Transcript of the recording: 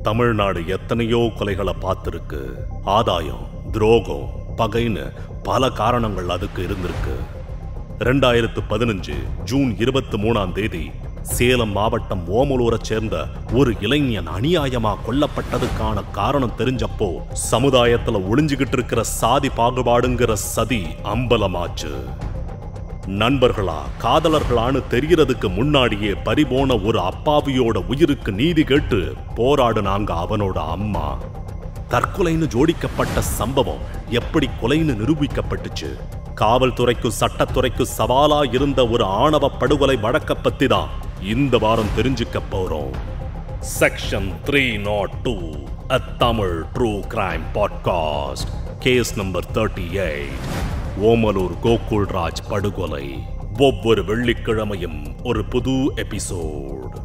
தமிழ்நாடு எத்தனையோ கொலைகளை பார்த்திருக்கு. ஆதாயம், துரோகம், பகைன்னு பல காரணங்கள் அதுக்கு இருந்திருக்கு. 2015 ஜூன் 23 சேலம் மாவட்டம் ஓமலூரை சேர்ந்த ஒரு இளைஞன் அநியாயமா கொல்லப்பட்டதுக்கான காரணம் தெரிஞ்சப்போ சமுதாயத்துல ஒளிஞ்சுகிட்டு இருக்கிற சாதி பாகுபாடுங்கிற சதி அம்பலமாச்சு. நண்பர்களா காதலர்களான்னு தெரியறதுக்கு முன்னாடியே பறிபோன ஒரு அப்பாவியோட உயிருக்கு நீதி கேட்டு போராடுனாங்க அவனோட அம்மா. தற்கொலைன்னு ஜோடிக்கப்பட்ட சம்பவம் எப்படி கொலைன்னு நிரூபிக்கப்பட்டுச்சு? காவல்துறைக்கும் சட்டத்துறைக்கும் சவாலா இருந்த ஒரு ஆணவ படுகொலை வழக்க பத்தி தான் இந்த வாரம் தெரிஞ்சுக்க போறோம். Section 302 A Tamil True Crime Podcast, case number 38, Omalur Gokulraj படுகொலை. ஒவ்வொரு வெள்ளிக்கிழமையும் ஒரு புது எபிசோட்.